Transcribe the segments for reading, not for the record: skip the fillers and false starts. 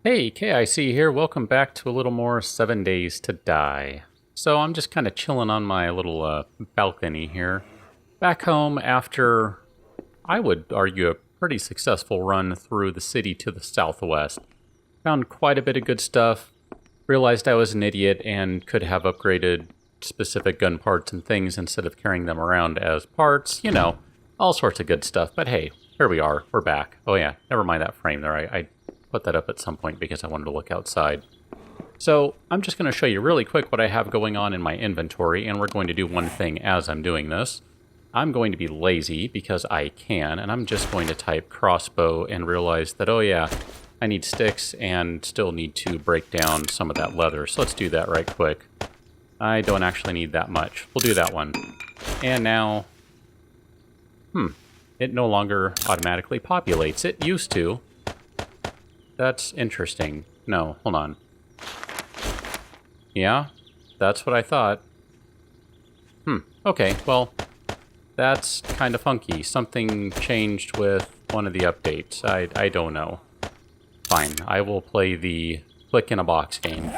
Hey, KIC here. Welcome back to a little more 7 Days to Die. So I'm just kind of chilling on my little balcony here. Back home after, I would argue, a pretty successful run through the city to the southwest. Found quite a bit of good stuff. Realized I was an idiot and could have upgraded specific gun parts and things instead of carrying them around as parts. You know, all sorts of good stuff. But hey, here we are. We're back. Oh yeah, never mind that frame there. I put that up at some point because I wanted to look outside. So I'm just going to show you really quick what I have going on in my inventory, and we're going to do one thing as I'm doing this. I'm going to be lazy because I can, and I'm just going to type crossbow and realize that, oh yeah, I need sticks and still need to break down some of that leather. So let's do that right quick. I don't actually need that much. We'll do that one. And now, it no longer automatically populates. It used to. That's interesting. No, hold on. Yeah, that's what I thought. Okay, well, that's kind of funky. Something changed with one of the updates. I don't know. Fine, I will play the click in a box game.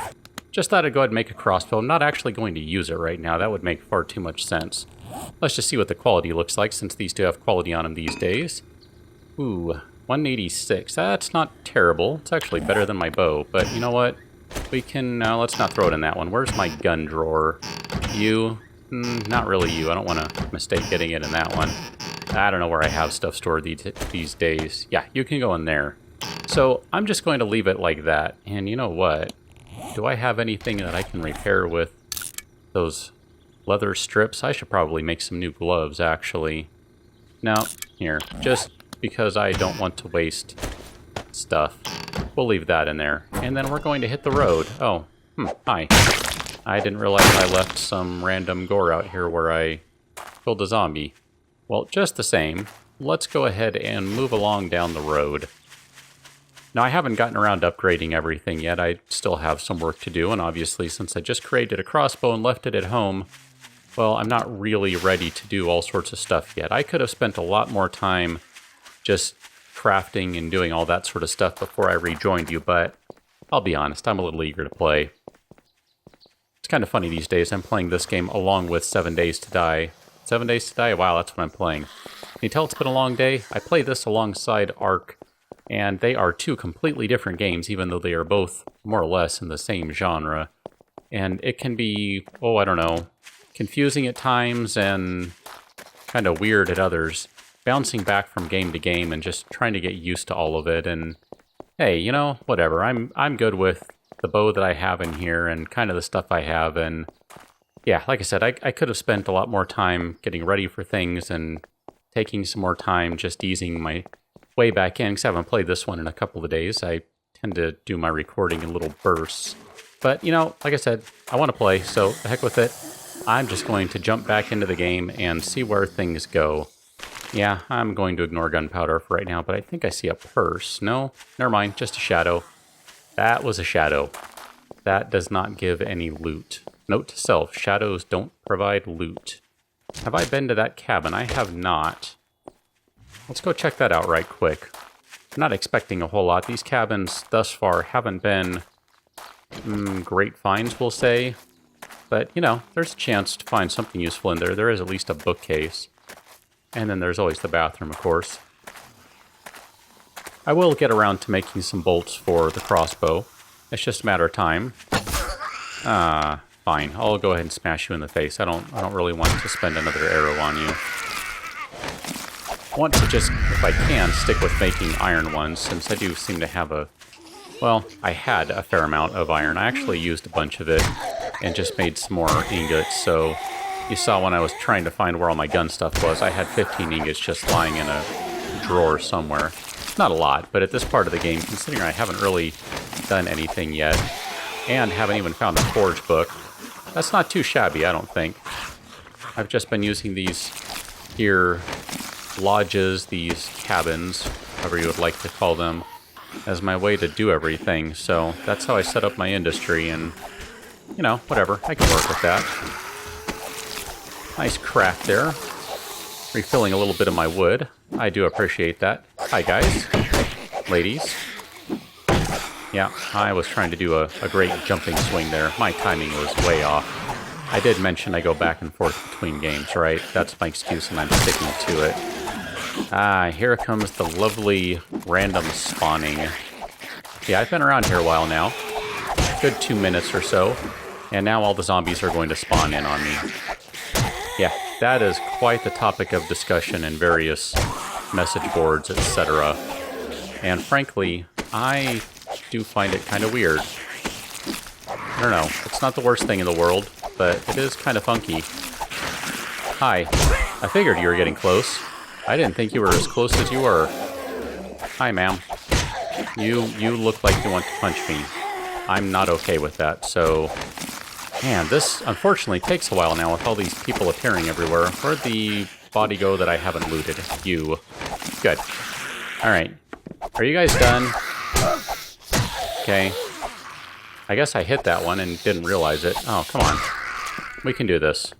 Just thought I'd go ahead and make a crossbow. I'm not actually going to use it right now. That would make far too much sense. Let's just see what the quality looks like, since these do have quality on them these days. Ooh, 186. That's not terrible. It's actually better than my bow, but you know what? We can, let's not throw it in that one. Where's my gun drawer? You? Not really you. I don't want to mistake getting it in that one. I don't know where I have stuff stored these days. Yeah, you can go in there. So I'm just going to leave it like that. And you know what? Do I have anything that I can repair with those leather strips? I should probably make some new gloves, actually. Now, here, just because I don't want to waste stuff. We'll leave that in there. And then we're going to hit the road. Oh, hi. I didn't realize I left some random gore out here where I killed a zombie. Well, just the same, let's go ahead and move along down the road. Now, I haven't gotten around to upgrading everything yet. I still have some work to do, and obviously, since I just created a crossbow and left it at home, well, I'm not really ready to do all sorts of stuff yet. I could have spent a lot more time just crafting and doing all that sort of stuff before I rejoined you, but I'll be honest, I'm a little eager to play. It's kind of funny these days, I'm playing this game along with 7 Days to Die. 7 Days to Die? Wow, that's what I'm playing. Can you tell it's been a long day? I play this alongside Ark, and they are two completely different games, even though they are both more or less in the same genre. And it can be, oh, I don't know, confusing at times and kind of weird at others. Bouncing back from game to game and just trying to get used to all of it. And hey, you know, whatever. I'm good with the bow that I have in here and kind of the stuff I have. And yeah, like I said, I could have spent a lot more time getting ready for things and taking some more time just easing my way back in, because I haven't played this one in a couple of days. I tend to do my recording in little bursts. But, you know, like I said, I want to play, so the heck with it. I'm just going to jump back into the game and see where things go. Yeah, I'm going to ignore gunpowder for right now, but I think I see a purse. No, never mind, just a shadow. That was a shadow. That does not give any loot. Note to self, shadows don't provide loot. Have I been to that cabin? I have not. Let's go check that out right quick. I'm not expecting a whole lot. These cabins thus far haven't been great finds, we'll say. But, you know, there's a chance to find something useful in there. There is at least a bookcase. And then there's always the bathroom, of course. I will get around to making some bolts for the crossbow. It's just a matter of time. Fine. I'll go ahead and smash you in the face. I don't really want to spend another arrow on you. I want to just, if I can, stick with making iron ones, since I do seem to have well, I had a fair amount of iron. I actually used a bunch of it and just made some more ingots, so you saw when I was trying to find where all my gun stuff was, I had 15 ingots just lying in a drawer somewhere. Not a lot, but at this part of the game, considering I haven't really done anything yet, and haven't even found the forge book, that's not too shabby, I don't think. I've just been using these here lodges, these cabins, however you would like to call them, as my way to do everything. So that's how I set up my industry, and, you know, whatever, I can work with that. Nice craft there. Refilling a little bit of my wood. I do appreciate that. Hi, guys. Ladies. Yeah, I was trying to do a great jumping swing there. My timing was way off. I did mention I go back and forth between games, right? That's my excuse and I'm sticking to it. Ah, here comes the lovely random spawning. Yeah, I've been around here a while now. Good 2 minutes or so. And now all the zombies are going to spawn in on me. Yeah, that is quite the topic of discussion in various message boards, etc. And frankly, I do find it kind of weird. I don't know. It's not the worst thing in the world, but it is kind of funky. Hi. I figured you were getting close. I didn't think you were as close as you were. Hi, ma'am. You look like you want to punch me. I'm not okay with that, so... Man, this unfortunately takes a while now with all these people appearing everywhere. Where'd the body go that I haven't looted? You. Good. Alright. Are you guys done? Okay. I guess I hit that one and didn't realize it. Oh, come on. We can do this.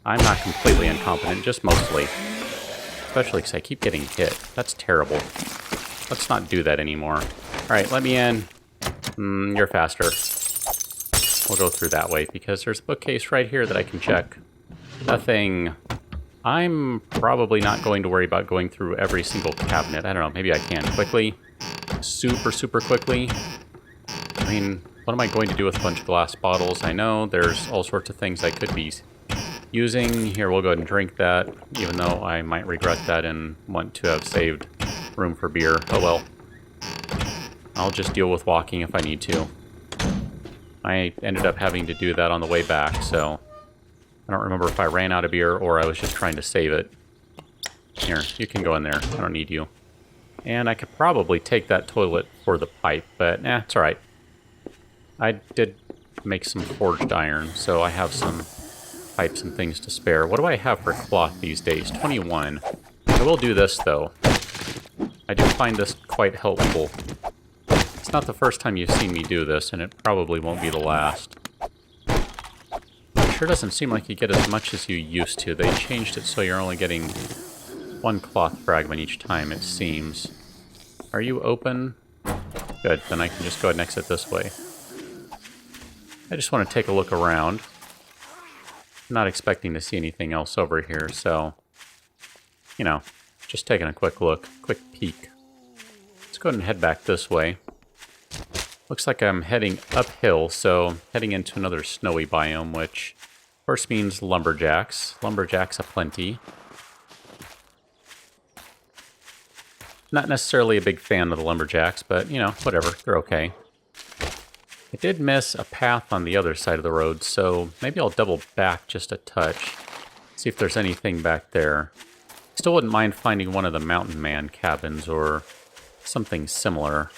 I'm not completely incompetent, just mostly. Especially because I keep getting hit. That's terrible. Let's not do that anymore. Alright, let me in. You're faster. We'll go through that way, because there's a bookcase right here that I can check. Nothing... I'm probably not going to worry about going through every single cabinet. I don't know, maybe I can quickly. Super quickly. I mean, what am I going to do with a bunch of glass bottles? I know there's all sorts of things I could be using. Here, we'll go ahead and drink that, even though I might regret that and want to have saved room for beer. Oh well. I'll just deal with walking if I need to. I ended up having to do that on the way back, so... I don't remember if I ran out of beer or I was just trying to save it. Here, you can go in there. I don't need you. And I could probably take that toilet for the pipe, but it's alright. I did make some forged iron, so I have some pipes and things to spare. What do I have for cloth these days? 21. I will do this, though. I do find this quite helpful. It's not the first time you've seen me do this, and it probably won't be the last. It sure doesn't seem like you get as much as you used to. They changed it so you're only getting one cloth fragment each time, it seems. Are you open? Good, then I can just go ahead and exit this way. I just want to take a look around. I'm not expecting to see anything else over here, so... You know, just taking a quick look, quick peek. Let's go ahead and head back this way. Looks like I'm heading uphill, so heading into another snowy biome, which of course means lumberjacks. Lumberjacks aplenty. Not necessarily a big fan of the lumberjacks, but, you know, whatever, they're okay. I did miss a path on the other side of the road, so maybe I'll double back just a touch. See if there's anything back there. Still wouldn't mind finding one of the mountain man cabins or something similar.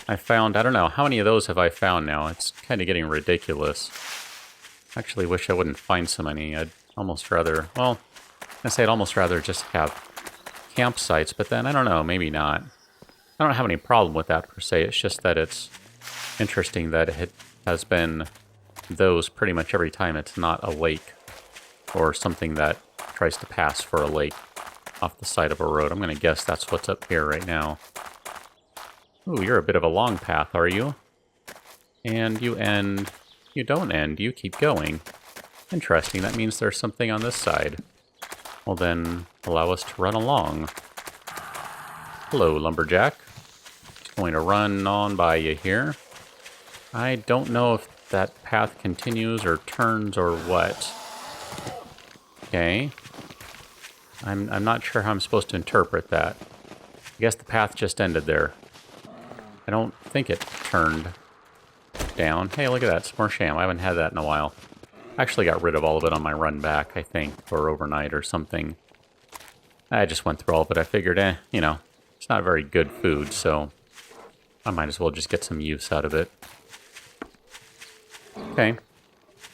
I found, I don't know, how many of those have I found now? It's kind of getting ridiculous. I actually wish I wouldn't find so many. I'd almost rather, well, I'd almost rather just have campsites, but then, I don't know, maybe not. I don't have any problem with that per se, it's just that it's interesting that it has been those pretty much every time it's not a lake or something that tries to pass for a lake off the side of a road. I'm going to guess that's what's up here right now. Ooh, you're a bit of a long path, are you? And you end... You don't end, you keep going. Interesting, that means there's something on this side. Well then, allow us to run along. Hello, lumberjack. Just going to run on by you here. I don't know if that path continues or turns or what. Okay. I'm not sure how I'm supposed to interpret that. I guess the path just ended there. I don't think it turned down. Hey, look at that, some more sham. I haven't had that in a while. I actually got rid of all of it on my run back, I think, or overnight or something. I just went through all of it. I figured, you know, it's not very good food, so I might as well just get some use out of it. Okay.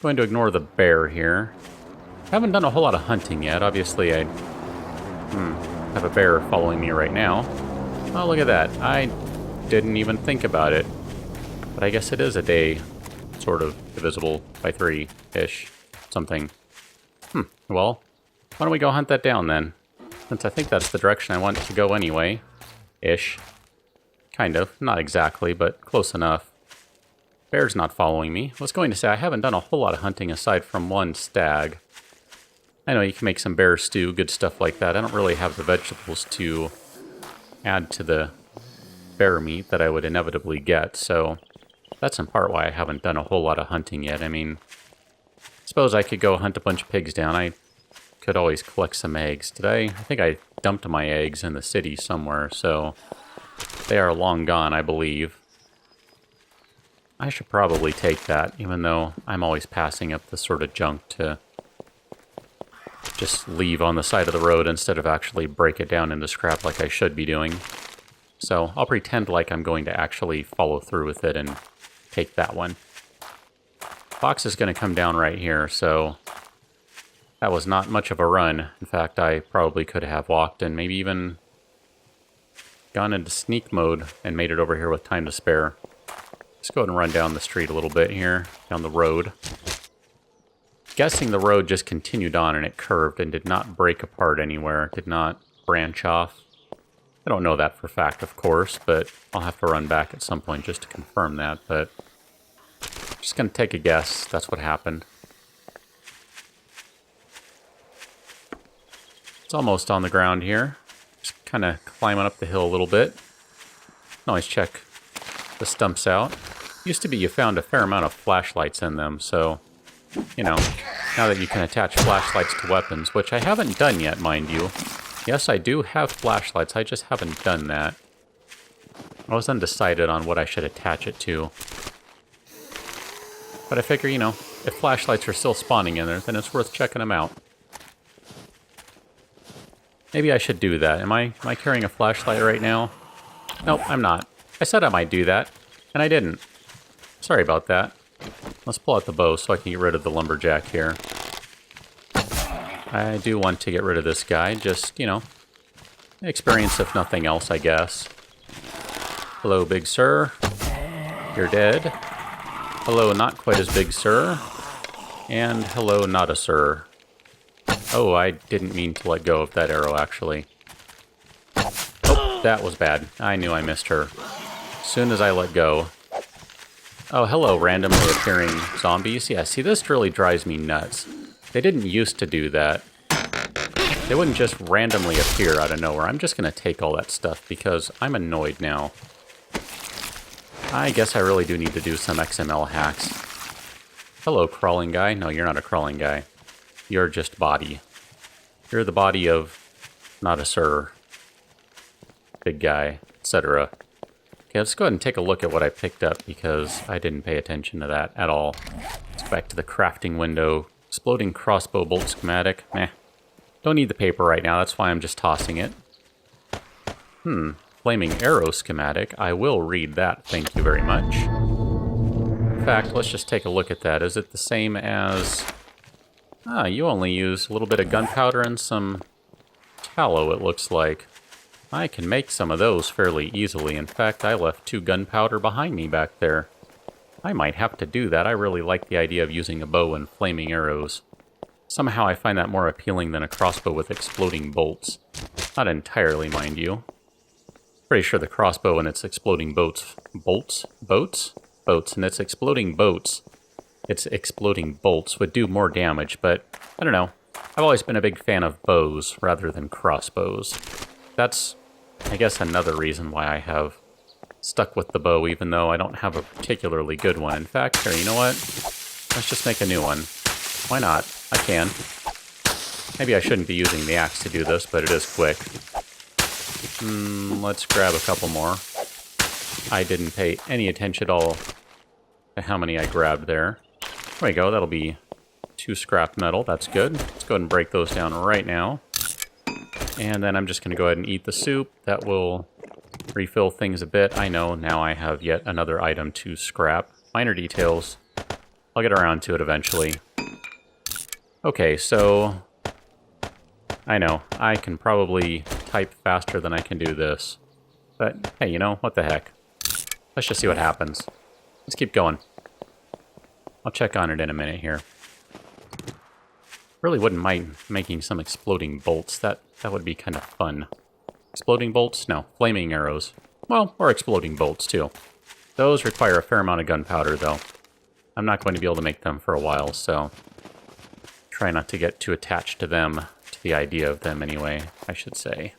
Going to ignore the bear here. Haven't done a whole lot of hunting yet. Obviously, I have a bear following me right now. Oh, look at that. I didn't even think about it. But I guess it is a day, sort of, divisible by 3-ish, something. Well, why don't we go hunt that down then? Since I think that's the direction I want to go anyway. Ish. Kind of. Not exactly, but close enough. Bear's not following me. I was going to say, I haven't done a whole lot of hunting aside from one stag. I know you can make some bear stew, good stuff like that. I don't really have the vegetables to add to the bear meat that I would inevitably get, so that's in part why I haven't done a whole lot of hunting yet. I mean, suppose I could go hunt a bunch of pigs down. I could always collect some eggs. I think I dumped my eggs in the city somewhere, so they are long gone, I believe. I should probably take that, even though I'm always passing up the sort of junk to just leave on the side of the road instead of actually break it down into scrap like I should be doing. So I'll pretend like I'm going to actually follow through with it and take that one. Fox is going to come down right here, so that was not much of a run. In fact, I probably could have walked and maybe even gone into sneak mode and made it over here with time to spare. Let's go ahead and run down the street a little bit here, down the road. Guessing the road just continued on and it curved and did not break apart anywhere, did not branch off. I don't know that for fact, of course, but I'll have to run back at some point just to confirm that, but just going to take a guess. That's what happened. It's almost on the ground here. Just kind of climbing up the hill a little bit. Always check the stumps out. Used to be you found a fair amount of flashlights in them, so, you know, now that you can attach flashlights to weapons, which I haven't done yet, mind you. Yes, I do have flashlights, I just haven't done that. I was undecided on what I should attach it to. But I figure, you know, if flashlights are still spawning in there, then it's worth checking them out. Maybe I should do that. Am I carrying a flashlight right now? Nope, I'm not. I said I might do that, and I didn't. Sorry about that. Let's pull out the bow so I can get rid of the lumberjack here. I do want to get rid of this guy, just, you know, experience if nothing else, I guess. Hello, big sir. You're dead. Hello, not quite as big sir. And hello, not a sir. Oh, I didn't mean to let go of that arrow, actually. Oh, that was bad. I knew I missed her. As soon as I let go. Oh, hello, randomly appearing zombies. Yeah, see, this really drives me nuts. They didn't used to do that. They wouldn't just randomly appear out of nowhere. I'm just going to take all that stuff because I'm annoyed now. I guess I really do need to do some XML hacks. Hello, crawling guy. No, you're not a crawling guy. You're just body. You're the body of not a sir, big guy, etc. Okay, let's go ahead and take a look at what I picked up because I didn't pay attention to that at all. Let's go back to the crafting window. Exploding crossbow bolt schematic. Meh. Don't need the paper right now, that's why I'm just tossing it. Flaming arrow schematic. I will read that, thank you very much. In fact, let's just take a look at that. Is it the same as... Ah, you only use a little bit of gunpowder and some tallow, it looks like. I can make some of those fairly easily. In fact, I left 2 gunpowder behind me back there. I might have to do that. I really like the idea of using a bow and flaming arrows. Somehow I find that more appealing than a crossbow with exploding bolts. Not entirely, mind you. Pretty sure the crossbow and its exploding boats, and its exploding bolts would do more damage, but I don't know. I've always been a big fan of bows rather than crossbows. That's, I guess, another reason why I have stuck with the bow, even though I don't have a particularly good one. In fact, here, you know what? Let's just make a new one. Why not? I can. Maybe I shouldn't be using the axe to do this, but it is quick. Let's grab a couple more. I didn't pay any attention at all to how many I grabbed there. There we go, that'll be 2 scrap metal, that's good. Let's go ahead and break those down right now. And then I'm just going to go ahead and eat the soup. That will refill things a bit. I know, now I have yet another item to scrap. Minor details. I'll get around to it eventually. Okay, so... I know, I can probably type faster than I can do this. But, hey, you know, what the heck. Let's just see what happens. Let's keep going. I'll check on it in a minute here. Really wouldn't mind making some exploding bolts. That would be kind of fun. Exploding bolts? No, flaming arrows. Well, or exploding bolts, too. Those require a fair amount of gunpowder, though. I'm not going to be able to make them for a while, so try not to get too attached to them, to the idea of them anyway, I should say.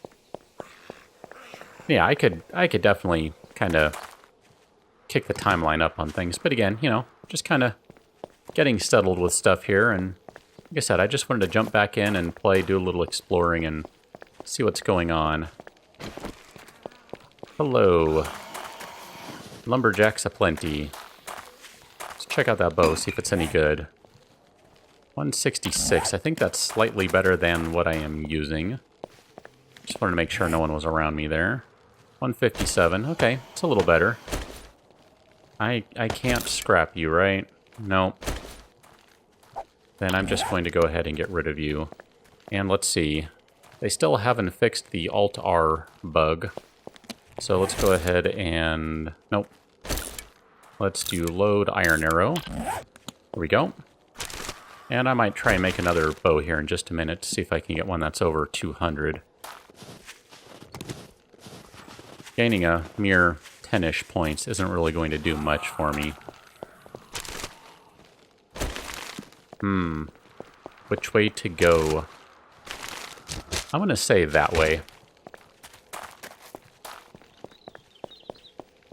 Yeah, I could definitely kind of kick the timeline up on things, but again, you know, just kind of getting settled with stuff here, and like I said, I just wanted to jump back in and play, do a little exploring, and see what's going on. Hello. Lumberjacks aplenty. Let's check out that bow, see if it's any good. 166. I think that's slightly better than what I am using. Just wanted to make sure no one was around me there. 157. Okay, it's a little better. I can't scrap you, right? Nope. Then I'm just going to go ahead and get rid of you. And let's see. They still haven't fixed the Alt-R bug. So let's go ahead and... Nope. Let's do load iron arrow. There we go. And I might try and make another bow here in just a minute to see if I can get one that's over 200. Gaining a mere 10-ish points isn't really going to do much for me. Which way to go? I'm going to say that way.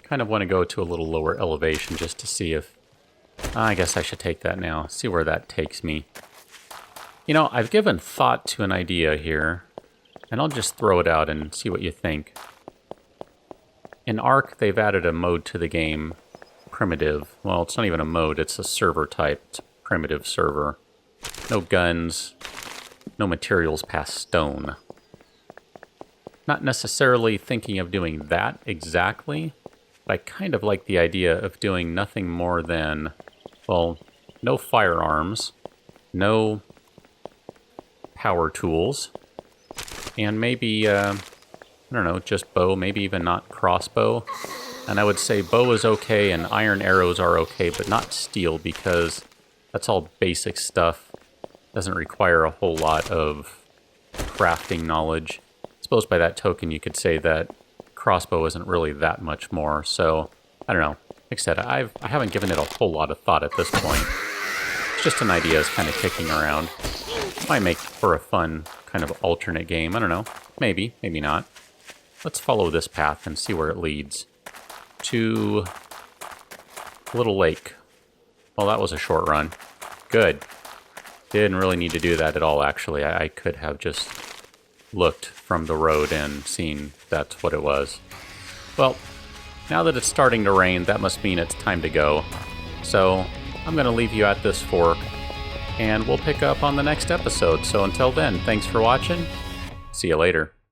Kind of want to go to a little lower elevation just to see if... I guess I should take that now. See where that takes me. You know, I've given thought to an idea here, and I'll just throw it out and see what you think. In Ark, they've added a mode to the game, primitive. Well, it's not even a mode, it's a server type. It's a primitive server. No guns, no materials past stone. Not necessarily thinking of doing that exactly, but I kind of like the idea of doing nothing more than, well, no firearms, no power tools, and maybe, I don't know, just bow, maybe even not crossbow. And I would say bow is okay and iron arrows are okay, but not steel because that's all basic stuff. Doesn't require a whole lot of crafting knowledge. I suppose by that token you could say that crossbow isn't really that much more, so I don't know. Like I said, I haven't given it a whole lot of thought at this point. It's just an idea is kind of kicking around. Might make for a fun kind of alternate game. I don't know. Maybe, maybe not. Let's follow this path and see where it leads. To a little lake. Well, that was a short run. Good. Didn't really need to do that at all, actually. I could have just looked from the road and seen that's what it was. Well, now that it's starting to rain, that must mean it's time to go. So I'm going to leave you at this fork, and we'll pick up on the next episode. So until then, thanks for watching. See you later.